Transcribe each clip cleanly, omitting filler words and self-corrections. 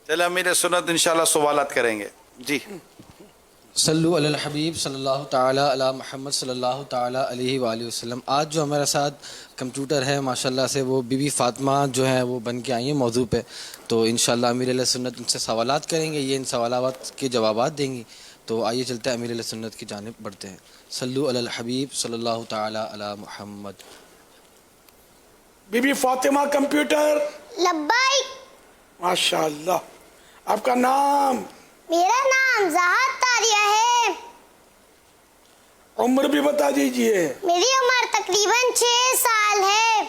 چلے امیر سنت انشاءاللہ سوالات کریں گے. جی صلو علی الحبیب صلی اللہ تعالیٰ علی محمد صلی اللہ تعالیٰ علیہ وآلہ وسلم. آج جو ہمارے ساتھ کمپیوٹر ہے ماشاءاللہ سے وہ بی بی فاطمہ جو ہیں وہ بن کے آئی ہیں موضوع پہ. تو انشاءاللہ امیر علیہ سنت ان سے سوالات کریں گے, یہ ان سوالات کے جوابات دیں گی. تو آئیے چلتے ہیں امیر علیہ سنت کی جانب بڑھتے ہیں. صلو علی الحبیب صلی اللہ تعالیٰ علی محمد. بی بی فاطمہ کمپیوٹر. لبیک. ماشاءاللہ. آپ کا نام؟ میرا نام زہد تاریہ ہے. عمر بھی بتا دیجئے. میری عمر تقریباً 6 سال ہے.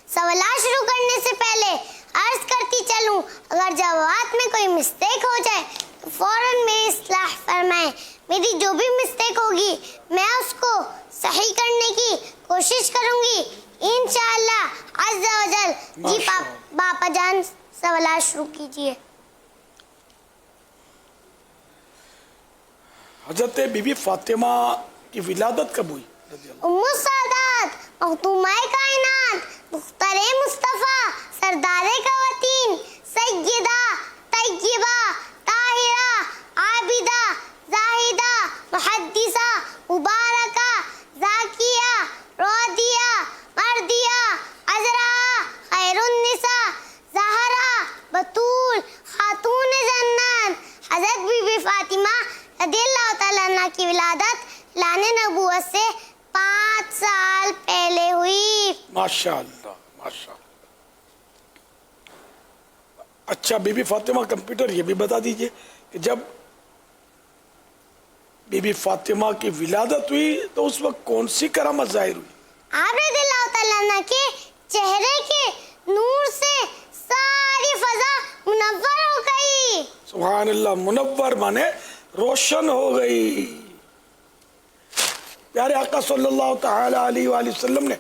سوالات شروع کرنے سے پہلے عرض کرتی چلوں, اگر جوابات میں کوئی مسٹیک ہو جائے تو فوراً میری اصلاح فرمائیں. میری جو بھی مسٹیک ہوگی میں اس کو صحیح کرنے کی کوشش کروں گی انشاءاللہ عز و جل. جی باپا جان سوالات شروع کیجئے. حضرت بی بی فاطمہ کی ولادت کب ہوئی؟ ام السادات مختومہ کائنات مختار مصطفیٰ سردار خواتین سیدہ طیبہ طاہرہ عابدہ زاہدہ محدثہ مبارکہ زاکیہ راضیہ مردیہ عذراء خیر النساء زہرا بطول خاتون جنت حضرت بی بی فاطمہ رضی اللہ تعالیٰ عنہ کی ولادت لانے نبوت سے 5 سال پہلے ہوئی. ماشاءاللہ ماشاءاللہ. اچھا بی بی فاطمہ کمپیوٹر یہ بھی بتا دیجئے کہ جب بی بی فاطمہ کی ولادت ہوئی تو اس وقت کون سی کرامت ظاہر ہوئی؟ آپ رضی اللہ تعالیٰ عنہ کے چہرے کے نور سے ساری فضا منور ہو گئی. سبحان اللہ. منور مانے روشن ہو گئی. پیارے آقا صلی اللہ تعالی علیہ وآلہ وسلم نے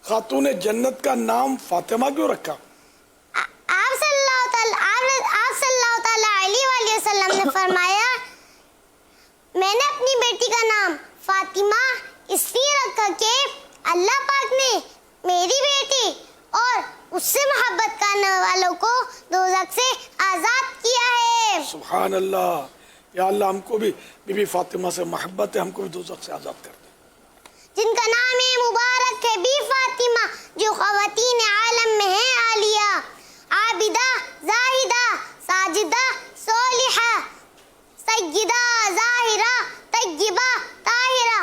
خاتون جنت کا نام فاطمہ کیوں رکھا؟ آپ صلی اللہ تعالی علیہ وآلہ وسلم نے فرمایا, میں نے اپنی بیٹی کا نام فاطمہ اس لیے رکھا کہ اللہ پاک نے میری بیٹی اور اس سے محبت کرنے والوں کو دوزخ سے آزاد کیا ہے. سبحان اللہ. یا اللہ ہم کو بھی بی بی فاطمہ سے محبت ہے, ہم کو بھی دوزخ سے آزاد کر دے. جن کا نام مبارک ہے بی فاطمہ, جو خواتین عالم میں ہیں عالیہ, عابدہ زاہدہ ساجدہ صالحہ سیدہ ظاہرہ طیبہ طاہرہ,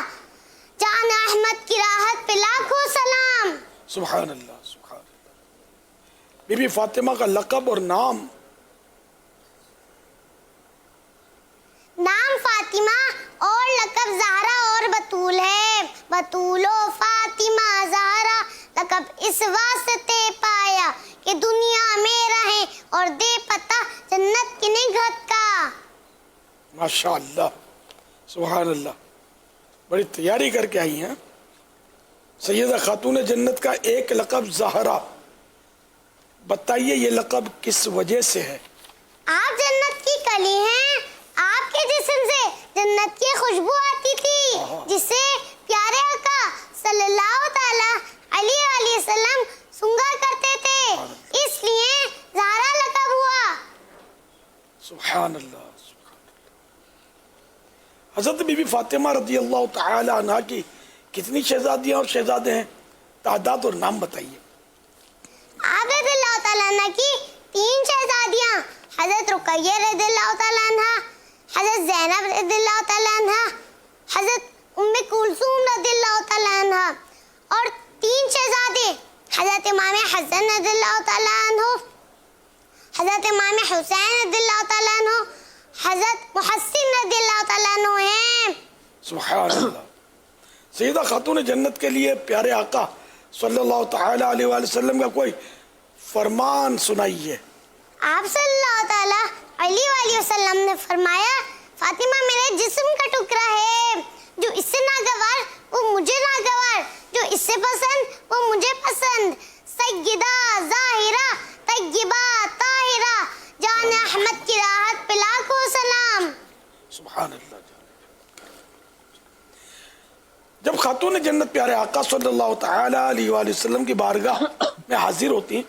جان احمد کی راحت پہ لاکھوں سلام. سبحان اللہ سبحان اللہ. بی بی فاطمہ کا لقب اور نام؟ نام فاطمہ اور لقب زہرا اور بطول ہے. بطول و فاطمہ زہرا لقب اس واسطے پایا کہ دنیا میں رہیں اور دے پتہ جنت کی نگہت کا. ماشاءاللہ سبحان اللہ. بڑی تیاری کر کے آئی ہیں. سیدہ خاتون جنت کا ایک لقب زہرا, بتائیے یہ لقب کس وجہ سے ہے؟ آپ جنت کی کلی ہیں. آپ کے جسم سے جنت کی خوشبو آتی تھی جسے پیارے آقا صلی اللہ تعالی علیہ وآلہ وسلم سونگا کرتے تھے, اس لیے زہرا لقب ہوا. سبحان اللہ سبحان اللہ. حضرت بی بی فاطمہ رضی اللہ تعالی عنہ کی کتنی شہزادیاں اور شہزادے ہیں؟ تعداد اور نام بتائیے. آپ رضی اللہ تعالیٰ عنہ کی 3 شہزادیاں, حضرت رقیہ رضی اللہ تعالیٰ عنہ, حضرت زینب رضی اللہ تعالیٰ عنہ, حضرت ام کلثوم رضی اللہ تعالیٰ عنہ, اور 3 شہزادے حضرت امام حسن رضی اللہ تعالیٰ عنہ, حضرت امام حسین رضی اللہ تعالیٰ عنہ, حضرت محسن رضی اللہ تعالیٰ عنہ ہیں. سبحان اللہ. سیدہ خاتون جنت کے لیے پیارے آقا صلی اللہ تعالی علیہ وآلہ وسلم کا کوئی فرمان سنائیے. آپ صلی اللہ تعالی علیہ وآلہ وسلم نے فرمایا, فاطمہ میرے جسم کا ٹکڑا ہے, جو اس سے ناگوار وہ مجھے ناگوار, جو اس سے پسند وہ مجھے پسند. سیدہ ظاہرہ طیبہ طاہرہ, جان احمد کی راحت پہ لاکھوں سلام. سبحان اللہ. جب خاتون جنت پیارے آقا صلی اللہ تعالی علیہ وآلہ وسلم کی بارگاہ میں حاضر ہوتی ہیں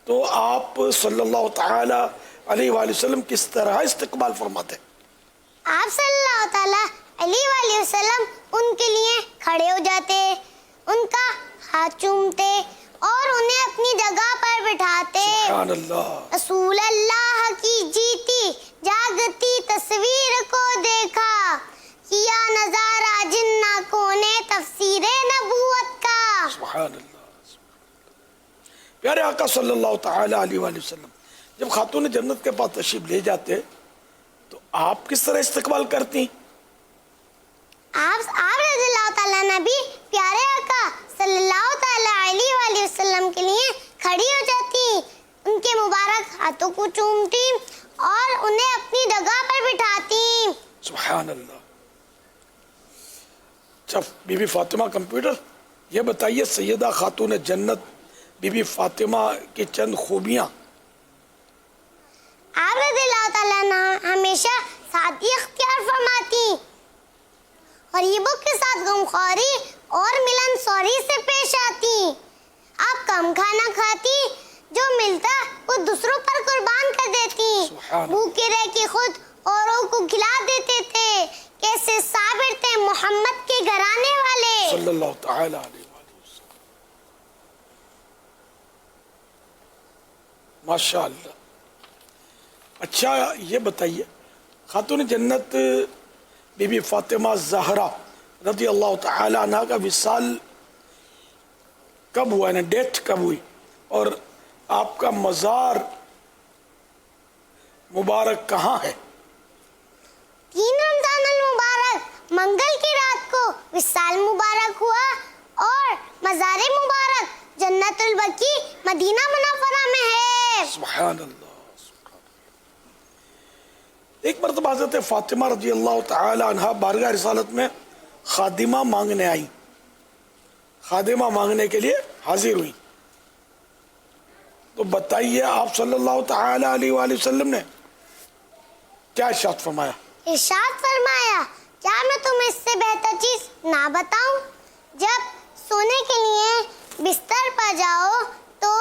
تو آپ صلی اللہ تعالی علیہ وآلہ وسلم کس طرح استقبال فرماتے؟ آپ صلی اللہ تعالیٰ علیہ وآلہ وسلم ان کے لیے کھڑے ہو جاتے، ان کا ہاتھ چومتے اور انہیں اپنی جگہ پر بٹھاتے۔ سبحان اللہ۔ رسول اللہ کی جیتی جاگتی تصویر کو دیکھا، کیا نظارہ جن آنکھوں نے تفسیر نبوت کا۔ سبحان اللہ۔ پیارے آقا صلی اللہ تعالی علیہ وآلہ وسلم جب خاتون جنت کے پاس تشریف لے جاتے تو آپ کس طرح استقبال کرتی؟ آپ رضی اللہ تعالیٰ نبی پیارے آقا صلی اللہ تعالیٰ علیہ وآلہ وسلم کے لیے کھڑی ہو جاتی، ان کے مبارک ہاتھوں کو چومتی اور انہیں اپنی جگہ پر بٹھاتی۔ سبحان اللہ۔ جب بی بی فاطمہ کمپیوٹر یہ بتائیے سیدہ خاتون جنت بی بی فاطمہ کی چند خوبیاں۔ آپ رضی اللہ تعالیٰ عنہ ہمیشہ سادگی اختیار فرماتی، غریبوں کے ساتھ غمخواری اور ملن سوری سے پیش آتی۔ آپ کم کھانا کھاتی، جو ملتا وہ دوسروں پر قربان کر دیتی، سبحان بھوکے رہ کے خود اوروں کو کھلا دیتے تھے۔ کیسے صابر تھے محمد کے گھرانے والے۔ صلی اللہ تعالی علیہ وآلہ وسلم۔ ماشاء اللہ۔ اچھا یہ بتائیے خاتون جنت بی بی فاطمہ زہرا رضی اللہ تعالی عنہ کا وصال کب ہوا ہے، ڈیتھ کب ہوئی، اور آپ کا مزار مبارک کہاں ہے؟ 3 رمضان المبارک منگل کی رات کو وصال مبارک ہوا اور مزار مبارک جنت البقیع مدینہ منورہ میں ہے۔ سبحان اللہ۔ ایک مرتبہ حضرت فاطمہ رضی اللہ تعالی عنہ بارگاہ رسالت میں خادمہ مانگنے آئیں، خادمہ مانگنے کے لیے حاضر ہوئی، تو بتائیے آپ صلی اللہ تعالی علیہ وآلہ وسلم نے کیا ارشاد فرمایا؟ ارشاد فرمایا، کیا میں تمہیں اس سے بہتر چیز نہ بتاؤں؟ جب سونے کے لیے بستر پر جاؤ تو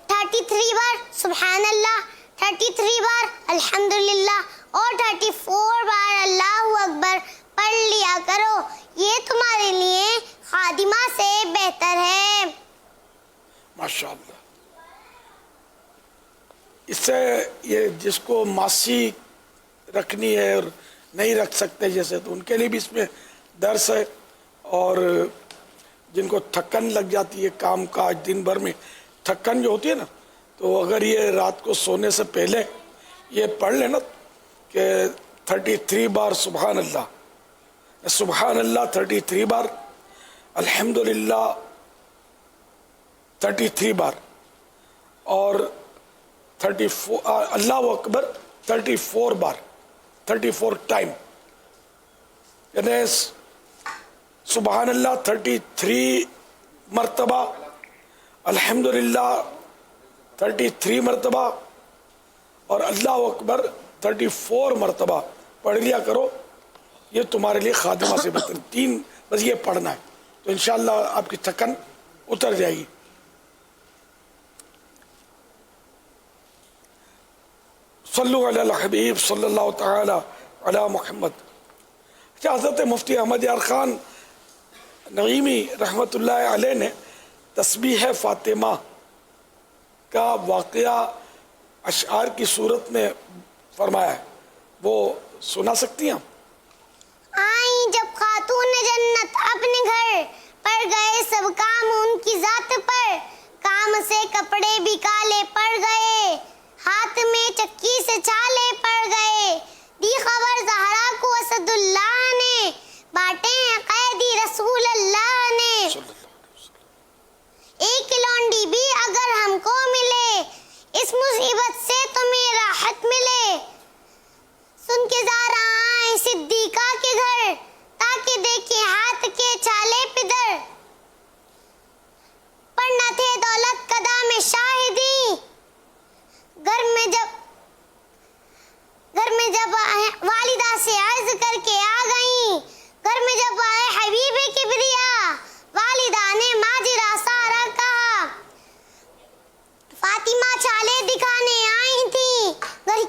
33 بار سبحان اللہ، 33 بار الحمدللہ اور 34 بار اللہ اکبر پڑھ لیا کرو، یہ تمہارے لیے خادمہ سے بہتر ہے۔ ماشاءاللہ۔ اس سے یہ جس کو ماسی رکھنی ہے اور نہیں رکھ سکتے جیسے، تو ان کے لیے بھی اس میں درس ہے، اور جن کو تھکن لگ جاتی ہے کام کاج دن بھر میں، تھکن جو ہوتی ہے نا، تو اگر یہ رات کو سونے سے پہلے یہ پڑھ لیں نا کہ 33 بار سبحان اللہ 33 بار، الحمدللہ 33 بار، اور 34 اللہ اکبر 34 بار، 34 ٹائم، یعنی سبحان اللہ 33 مرتبہ، الحمدللہ 33 مرتبہ، اور اللہ اکبر 34 مرتبہ پڑھ لیا کرو، یہ تمہارے لیے خادمہ سے بہتر۔ 3 بس یہ پڑھنا ہے تو انشاءاللہ آپ کی تھکن اتر جائے گی۔ صلو علی الحبیب صلی اللہ تعالی علی محمد۔ اچھا، حضرت مفتی احمد یار خان نعیمی رحمت اللہ علیہ نے تسبیح فاطمہ کا واقعہ اشعار کی صورت میں فرمایا ہے، وہ سنا سکتی ہیں؟ آئیں جب خاتون جنت اپنے گھر پر گئے، سب کام ان کی ذات پر، کام سے کپڑے بھی کالے پڑ گئے، ہاتھ میں چکی سے چھالے پڑ گئے، دی خبر زہرا کو اسد اللہ نے، بانٹے ہیں قیدی رسول اللہ نے، ایک لونڈی بھی اگر ہم کو ملے، اس مصیبت سے تمہیں راحت ملے، سن کے زارا آئیں صدیقہ کے گھر، تاکہ دیکھیں ہاتھ کے چھالے پدر، پڑھنا تھے دولت قدا میں شاہدی، گھر میں جب والدہ سے عرض کر کے آ گئیں، گھر میں جب آئے حبیب کبریا، والدہ نے ماجرا سارا کہا،